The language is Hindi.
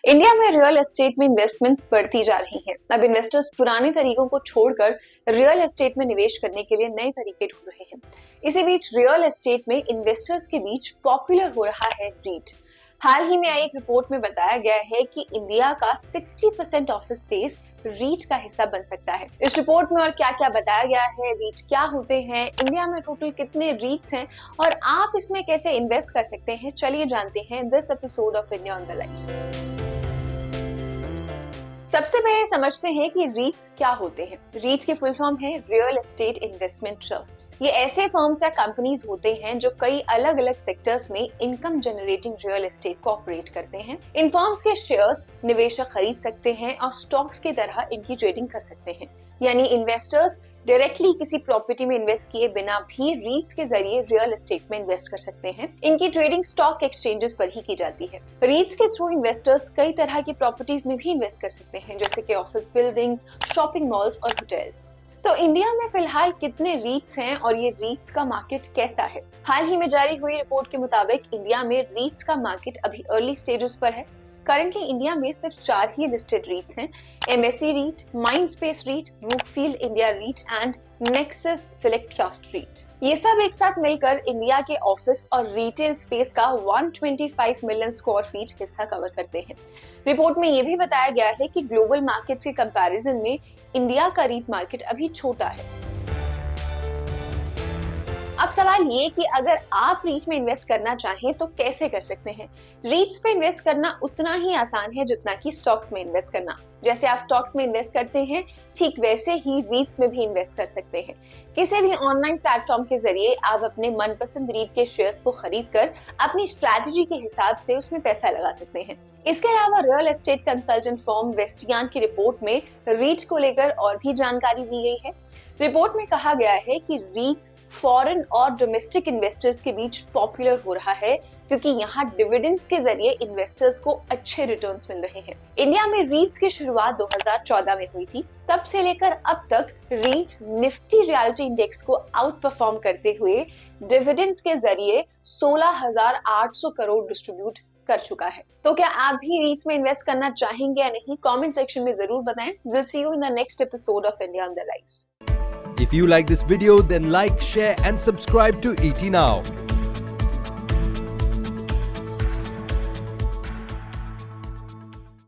इंडिया में रियल एस्टेट में इन्वेस्टमेंट्स बढ़ती जा रही हैं। अब इन्वेस्टर्स पुराने तरीकों को छोड़कर रियल एस्टेट में निवेश करने के लिए नए तरीके ढूंढ रहे हैं। इसी बीच रियल एस्टेट में इन्वेस्टर्स के बीच पॉपुलर हो रहा है रीट। हाल ही में आई एक रिपोर्ट में बताया गया है कि इंडिया का 60% ऑफिस स्पेस रीट का हिस्सा बन सकता है। इस रिपोर्ट में और क्या क्या बताया गया है, रीट क्या होते हैं, इंडिया में टोटल कितने रीट्स हैं और आप इसमें कैसे इन्वेस्ट कर सकते हैं, चलिए जानते हैं this episode of India on the lines. सबसे पहले समझते हैं कि रीट्स क्या होते हैं। रीट्स की फुल फॉर्म है रियल एस्टेट इन्वेस्टमेंट ट्रस्ट्स। ये ऐसे फर्म्स या कंपनीज होते हैं जो कई अलग अलग सेक्टर्स में इनकम जनरेटिंग रियल एस्टेट को ऑपरेट करते हैं। इन फर्म्स के शेयर्स निवेशक खरीद सकते हैं और स्टॉक्स की तरह इनकी ट्रेडिंग कर सकते हैं। यानी इन्वेस्टर्स डायरेक्टली किसी प्रॉपर्टी में इन्वेस्ट किए बिना भी रीट्स के जरिए रियल एस्टेट में इन्वेस्ट कर सकते हैं। इनकी ट्रेडिंग स्टॉक एक्सचेंजेस पर ही की जाती है। रीट्स के थ्रू इन्वेस्टर्स कई तरह की प्रॉपर्टीज में भी इन्वेस्ट कर सकते हैं, जैसे कि ऑफिस बिल्डिंग्स, शॉपिंग मॉल्स और होटल्स। तो इंडिया में फिलहाल कितने रीट्स हैं और ये रीट्स का मार्केट कैसा है? हाल ही में जारी हुई रिपोर्ट के मुताबिक इंडिया में रीट्स का मार्केट अभी अर्ली स्टेजेस पर है। करंटली इंडिया में सिर्फ 4 ही लिस्टेड रीट्स हैं: Embassy REIT, Mindspace REIT, Brookfield India REIT and Nexus Select Trust REIT. ये सब एक साथ मिलकर इंडिया के ऑफिस और रिटेल स्पेस का 125 मिलियन स्क्वायर फीट हिस्सा कवर करते हैं। रिपोर्ट में ये भी बताया गया है कि ग्लोबल मार्केट के कंपैरिजन में इंडिया का रीट मार्केट अभी छोटा है। अब सवाल ये कि अगर आप रीट्स में इन्वेस्ट करना चाहें तो कैसे कर सकते हैं? रीट्स पे इन्वेस्ट करना उतना ही आसान है जितना कि स्टॉक्स में इन्वेस्ट करना। जैसे आप स्टॉक्स में इन्वेस्ट करते हैं, ठीक वैसे ही रीट्स में भी इन्वेस्ट कर सकते हैं। किसी भी ऑनलाइन प्लेटफॉर्म के जरिए आप अपने मनपसंद रीट के शेयर्स को खरीद कर अपनी स्ट्रैटेजी के हिसाब से उसमें पैसा लगा सकते हैं। इसके अलावा रियल एस्टेट कंसल्टेंट फर्म वेस्टियान की रिपोर्ट में रीट को लेकर और भी जानकारी दी गई है। रिपोर्ट में कहा गया है कि रीट्स फॉरेन और डोमेस्टिक इन्वेस्टर्स के बीच पॉपुलर हो रहा है क्योंकि यहाँ डिविडेंड्स के जरिए इन्वेस्टर्स को अच्छे रिटर्न्स मिल रहे हैं। इंडिया में रीट्स की शुरुआत 2014 में हुई थी। तब से लेकर अब तक रीट्स निफ्टी रियलिटी इंडेक्स को आउट परफॉर्म करते हुए डिविडेंड्स के जरिए 16,800 करोड़ डिस्ट्रीब्यूट कर चुका है। तो क्या आप भी रीट्स में इन्वेस्ट करना चाहेंगे या नहीं? कमेंट सेक्शन में जरूर बताएं। We'll see you in the next episode of India on the Rise. If you like this video, then like, share and subscribe to ET Now.